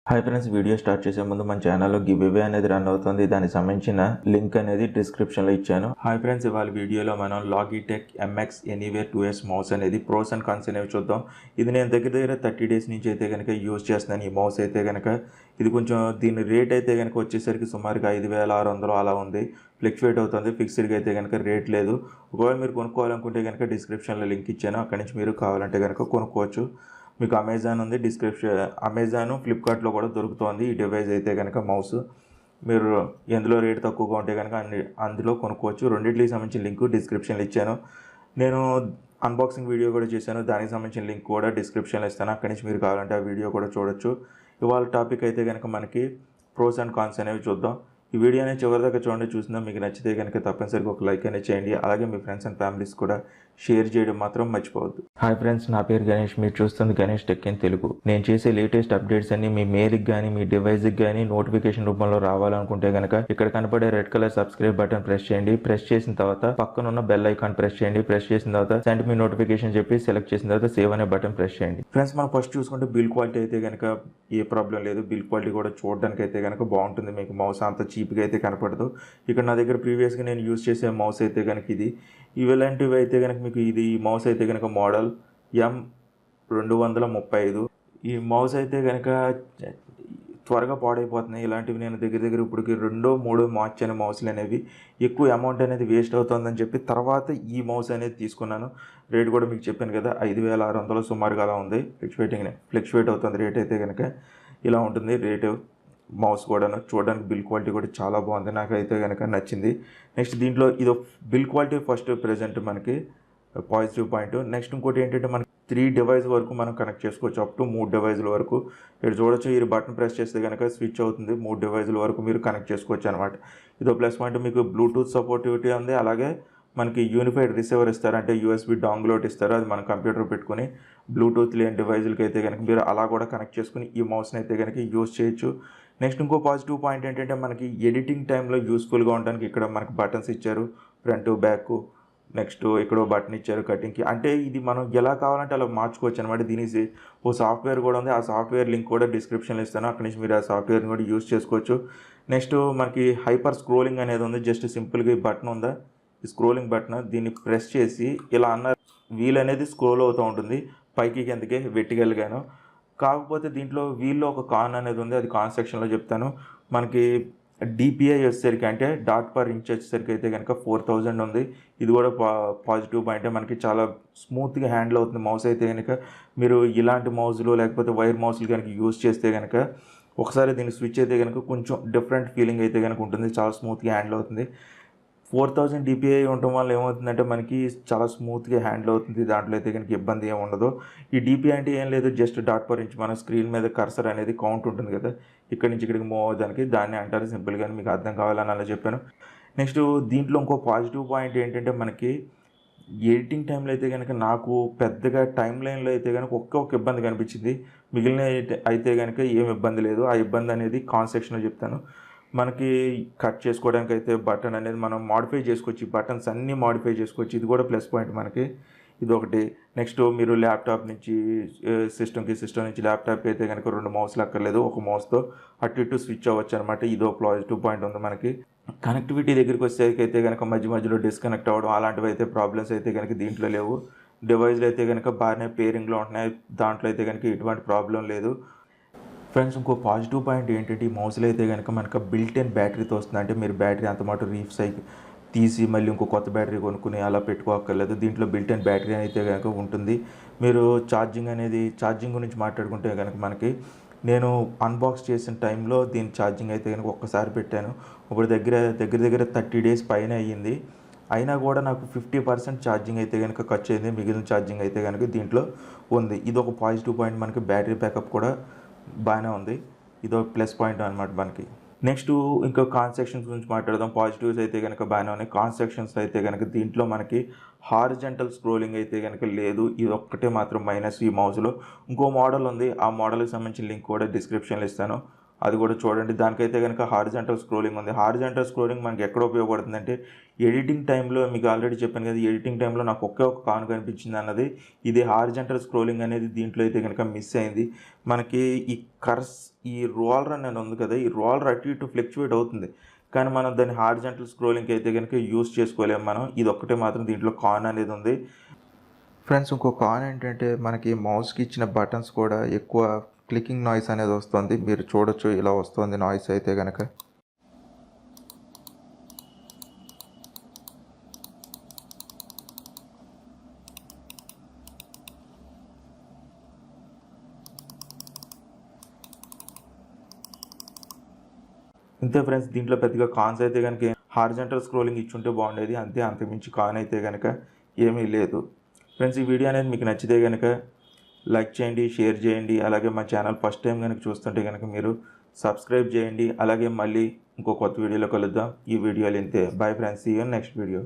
Hi friends, video start చేసే ముందు మన ఛానల్లో గివ్ అవే అనేది రన్ అవుతుంది. దానికి సంబంధించిన లింక్ అనేది డిస్క్రిప్షన్లో ఇచ్చాను. హాయ్ ఫ్రెండ్స్, ఇవాళ వీడియోలో మనం Logitech MX Anywhere 2S mouse అనేది ప్రోస్ అండ్ కాన్స్ అనేవి చూద్దాం. ఇది నేను దగ్గర 30 డేస్ నుంచి అయితే కనుక యూజ్ చేస్తున్నాను. ఈ మౌస్ అయితే కనుక ఇది కొంచెం దీని రేట్ అయితే కనుక వచ్చేసరికి సుమారుగా 5,600 అలా ఉంది. ఫ్లక్చువేట్ అవుతుంది. ఫిక్స్డ్గా అయితే కనుక రేట్ లేదు. ఒకవేళ మీరు కొనుక్కోవాలనుకుంటే కనుక డిస్క్రిప్షన్లో లింక్ ఇచ్చాను. అక్కడి నుంచి మీరు కావాలంటే కనుక కొనుక్కోవచ్చు. మీకు అమెజాన్ ఉంది, అమెజాను ఫ్లిప్కార్ట్లో కూడా దొరుకుతుంది ఈ డివైస్ అయితే కనుక మౌస్. మీరు ఎందులో రేట్ తక్కువగా ఉంటే కనుక అందులో కొనుక్కోవచ్చు. రెండింటికి సంబంధించిన లింక్ డిస్క్రిప్షన్లో ఇచ్చాను. నేను అన్బాక్సింగ్ వీడియో కూడా చేశాను, దానికి సంబంధించిన లింక్ కూడా డిస్క్రిప్షన్లో ఇస్తాను. అక్కడి నుంచి మీరు కావాలంటే ఆ వీడియో కూడా చూడొచ్చు. ఇవాళ టాపిక్ అయితే కనుక మనకి ప్రోస్ అండ్ కాన్స్ అనేవి చూద్దాం. ఈ వీడియో అనేది చివరిదాకా చూడండి. చూసినా మీకు నచ్చితే కనుక తప్పనిసరిగా ఒక లైక్ అనేది చేయండి. అలాగే మీ ఫ్రెండ్స్ అండ్ ఫ్యామిలీస్ కూడా షేర్ చేయడం మాత్రం మర్చిపోవద్దు. హాయ్ ఫ్రెండ్స్, నా పేరు గణేష్. మీరు చూస్తుంది గణేష్ టెక్ ఇన్ తెలుగు. నేను చేసే లేటెస్ట్ అప్డేట్స్ అన్ని మీ మెయిల్కి కానీ మీ డివైస్కి కానీ నోటిఫికేషన్ రూపంలో రావాలనుకుంటే కనుక ఇక్కడ కనపడే red colour subscribe button press చేయండి. ప్రెస్ చేసిన తర్వాత పక్కనున్న బెల్ ఐకాన్ ప్రెస్ చేయండి. ప్రెస్ చేసిన తర్వాత సెండ్ మీ నోటిఫికేషన్ చెప్పి సెలెక్ట్ చేసిన తర్వాత సేవ్ అనే బటన్ ప్రెస్ చేయండి. ఫ్రెండ్స్, మనం ఫస్ట్ చూసుకుంటే బిల్ క్వాలిటీ అయితే కనుక ఏ ప్రాబ్లం లేదు. బిల్ క్వాలిటీ కూడా చూడడానికి అయితే కనుక బాగుంటుంది. మీకు మౌస్ అంత చీప్గా అయితే కనపడదు. ఇక్కడ నా దగ్గర ప్రీవియస్గా నేను యూజ్ చేసే మౌస్ అయితే కనుక ఇది ఇలాంటివి అయితే కనుక మీకు ఇది మౌస్ అయితే కనుక మోడల్ M235. ఈ మౌస్ అయితే కనుక త్వరగా పాడైపోతున్నాయి. ఇలాంటివి నేను దగ్గర ఇప్పటికి 2-3 మార్చాను మౌస్లు అనేవి. ఎక్కువ అమౌంట్ అనేది వేస్ట్ అవుతుందని చెప్పి తర్వాత ఈ మౌస్ అనేది తీసుకున్నాను. రేట్ కూడా మీకు చెప్పాను కదా, 5,600 సుమారుగా అలా ఉంది. ఫ్లక్చువేట్ అవుతుంది రేట్ అయితే కనుక. ఇలా ఉంటుంది రేటు. మౌస్ కూడా చూడడానికి బిల్ క్వాలిటీ కూడా చాలా బాగుంది, నాకైతే కనుక నచ్చింది. నెక్స్ట్ దీంట్లో ఇది బిల్ క్వాలిటీ ఫస్ట్ ప్రెజెంట్ మనకి పాజిటివ్ పాయింట్. నెక్స్ట్ ఇంకోటి ఏంటంటే మనకి 3 డివైస్ వరకు మనం కనెక్ట్ చేసుకోవచ్చు, అప్ టు 3 డివైజుల వరకు. ఇక్కడ చూడొచ్చు, ఈ బటన్ ప్రెస్ చేస్తే కనుక స్విచ్ అవుతుంది. 3 డివైజుల వరకు మీరు కనెక్ట్ చేసుకోవచ్చు అనమాట. ఇదో ప్లస్ పాయింట్. మీకు బ్లూటూత్ సపోర్టివిటీ ఉంది. అలాగే మనకి యూనిఫైడ్ రిసీవర్ ఇస్తారు, అంటే USB డాంగిల్ ఒకటి ఇస్తారు. అది మన కంప్యూటర్ పెట్టుకుని బ్లూటూత్ లేని డివైజులకి అయితే కనుక మీరు అలా కూడా కనెక్ట్ చేసుకుని ఈ మౌస్ని అయితే కనుక యూజ్ చేయొచ్చు. నెక్స్ట్ ఇంకో పాజిటివ్ పాయింట్ ఏంటంటే మనకి ఎడిటింగ్ టైంలో యూస్ఫుల్గా ఉండడానికి ఇక్కడ మనకి బటన్స్ ఇచ్చారు, ఫ్రంట్ బ్యాక్. నెక్స్ట్ ఇక్కడ బటన్ ఇచ్చారు కటింగ్కి. అంటే ఇది మనం ఎలా కావాలంటే అలా మార్చుకోవచ్చు అనమాట. దీనికి ఓ సాఫ్ట్వేర్ కూడా ఉంది. ఆ సాఫ్ట్వేర్ లింక్ కూడా డిస్క్రిప్షన్లో ఇస్తాను. అక్కడి నుంచి మీరు ఆ సాఫ్ట్వేర్ని కూడా యూజ్ చేసుకోవచ్చు. నెక్స్ట్ మనకి హైపర్ స్క్రోలింగ్ అనేది ఉంది. జస్ట్ సింపుల్గా ఈ బటన్ ఉందా, ఈ స్క్రోలింగ్ బటన్, దీన్ని ప్రెస్ చేసి ఇలా అన్న వీల్ అనేది స్క్రోల్ అవుతూ ఉంటుంది పైకి కిందకి వెట్టిగలిగాను. కాకపోతే దీంట్లో వీల్లో ఒక కాన్ అనేది ఉంది, అది కాన్ సెక్షన్లో చెప్తాను. మనకి DPI వచ్చేసరికి అంటే డాట్ పర్ ఇంచ్ వచ్చేసరికి అయితే కనుక 4000 ఉంది. ఇది కూడా పాజిటివ్ పాయింటే. మనకి చాలా స్మూత్గా హ్యాండిల్ అవుతుంది మౌస్ అయితే కనుక. మీరు ఇలాంటి మౌజులు లేకపోతే వైర్ మౌస్లు కనుక యూజ్ చేస్తే కనుక ఒకసారి దీన్ని స్విచ్ అయితే కనుక కొంచెం డిఫరెంట్ ఫీలింగ్ అయితే కనుక ఉంటుంది. చాలా స్మూత్గా హ్యాండిల్ అవుతుంది. 4000 DPI ఉండటం వల్ల ఏమవుతుందంటే మనకి చాలా స్మూత్గా హ్యాండిల్ అవుతుంది. దాంట్లో అయితే కనుక ఇబ్బంది ఏమి ఉండదు. ఈ DPI అంటే ఏం లేదు, జస్ట్ డాట్ పర్ ఇంచ్. మన స్క్రీన్ మీద కర్సర్ అనేది కౌంట్ ఉంటుంది కదా, ఇక్కడి నుంచి ఇక్కడికి మూవ్ అవ్వడానికి, దాన్ని అంటారు సింపుల్గా. మీకు అర్థం కావాలని అలా చెప్పాను. నెక్స్ట్ దీంట్లో ఇంకో పాజిటివ్ పాయింట్ ఏంటంటే మనకి ఎడిటింగ్ టైంలో అయితే కనుక నాకు పెద్దగా టైం లైన్లో అయితే కనుక ఒక్క ఇబ్బంది కనిపించింది. మిగిలిన అయితే కనుక ఏం ఇబ్బంది లేదు. ఆ ఇబ్బంది అనేది కాన్ సెక్షన్లో చెప్తాను. మనకి కట్ చేసుకోవడానికి అయితే బటన్ అనేది మనం మాడిఫై చేసుకోవచ్చు. ఈ బటన్స్ అన్నీ మాడిఫై చేసుకోవచ్చు. ఇది కూడా ప్లస్ పాయింట్ మనకి. ఇది ఒకటి. నెక్స్ట్ మీరు ల్యాప్టాప్ నుంచి సిస్టమ్ నుంచి ల్యాప్టాప్ అయితే కనుక 2 మౌస్లు అక్కర్లేదు, ఒక మౌస్తో అటు ఇటు స్విచ్ అవ్వచ్చు అనమాట. ఇదో పాజిటివ్ పాయింట్ ఉంది మనకి. కనెక్టివిటీ దగ్గరికి వచ్చేసరికి అయితే కనుక మధ్యలో డిస్కనెక్ట్ అవ్వడం అలాంటివి అయితే ప్రాబ్లమ్స్ అయితే కనుక దీంట్లో లేవు. డివైస్లు అయితే కనుక బాగానే పేరింగ్లో ఉంటున్నాయి. దాంట్లో అయితే కనుక ఎటువంటి ప్రాబ్లం లేదు. ఫ్రెండ్స్, ఇంకో పాజిటివ్ పాయింట్ ఏంటంటే ఈ మౌస్లో అయితే కనుక మనకు బిల్ట్ ఇన్ బ్యాటరీతో వస్తుంది. అంటే మీరు బ్యాటరీ అంత మాట రీసైకిల్ తీసి మళ్ళీ ఇంకో కొత్త బ్యాటరీ కొనుక్కుని అలా పెట్టుకోక్కర్లేదు. దీంట్లో బిల్ట్ ఇన్ బ్యాటరీ అయితే కనుక ఉంటుంది. మీరు ఛార్జింగ్ గురించి మాట్లాడుకుంటే కనుక మనకి నేను అన్బాక్స్ చేసిన టైంలో దీని ఛార్జింగ్ అయితే కనుక ఒక్కసారి పెట్టాను. ఇప్పుడు దగ్గర 30 డేస్ పైన అయ్యింది. అయినా కూడా నాకు 50% ఛార్జింగ్ అయితే కనుక ఖర్చు అయింది. మిగిలిన ఛార్జింగ్ అయితే కనుక దీంట్లో ఉంది. ఇది ఒక పాజిటివ్ పాయింట్. మనకి బ్యాటరీ బ్యాకప్ కూడా బాగానే ఉంది. ఇదో ప్లస్ పాయింట్ అనమాట మనకి. నెక్స్ట్ ఇంకా కాన్ సెక్షన్స్ గురించి మాట్లాడదాం. పాజిటివ్స్ అయితే కనుక బాగానే ఉన్నాయి. కాన్ సెక్షన్స్ అయితే కనుక దీంట్లో మనకి హారిజంటల్ స్క్రోలింగ్ అయితే కనుక లేదు. ఇది ఒక్కటే మాత్రం మైనస్ ఈ మౌస్లో. ఇంకో మోడల్ ఉంది, ఆ మోడల్కి సంబంధించిన లింక్ కూడా డిస్క్రిప్షన్లో ఇస్తాను. అది కూడా చూడండి. దానికైతే కనుక హారిజాంటల్ స్క్రోలింగ్ ఉంది. హారిజాంటల్ స్క్రోలింగ్ మనకి ఎక్కడ ఉపయోగపడుతుందంటే ఎడిటింగ్ టైంలో మీకు ఆల్రెడీ చెప్పాను కదా, ఎడిటింగ్ టైంలో నాకు ఒకే ఒక కాన్ కనిపించింది అన్నది. ఇది హారిజాంటల్ స్క్రోలింగ్ అనేది దీంట్లో అయితే కనుక మిస్ అయింది. మనకి ఈ ఈ రోలర్ అనేది ఉంది కదా, ఈ రోలర్ అటు ఇటు ఫ్లక్చువేట్ అవుతుంది, కానీ మనం దాన్ని హారిజాంటల్ స్క్రోలింగ్కి అయితే కనుక యూస్ చేసుకోలేము మనం. ఇది ఒక్కటే మాత్రం దీంట్లో కాన్ అనేది ఉంది. ఫ్రెండ్స్, ఇంకో కాన్ ఏంటంటే మనకి మౌస్కి ఇచ్చిన బటన్స్ కూడా ఎక్కువ క్లికింగ్ నాయిస్ అనేది వస్తుంది. మీరు చూడొచ్చు, ఇలా వస్తుంది నాయిస్ అయితే కనుక. ఇంతే ఫ్రెండ్స్, దీంట్లో పెద్దగా కాన్స్ అయితే కనుక హారిజాంటల్ స్క్రోలింగ్ ఇచ్చుంటే బాగుండేది, అంతే. అంతకుమించి కాన్ అయితే కనుక ఏమీ లేదు. ఫ్రెండ్స్, ఈ వీడియో అనేది మీకు నచ్చితే కనుక లైక్ చేయండి, షేర్ చేయండి. అలాగే మా ఛానల్ ఫస్ట్ టైం కనుక చూస్తుంటే కనుక మీరు సబ్స్క్రైబ్ చేయండి. అలాగే మళ్ళీ ఇంకో కొత్త వీడియోలో కలుద్దాం. ఈ వీడియోలు ఇంతే. Bye friends, see you next video.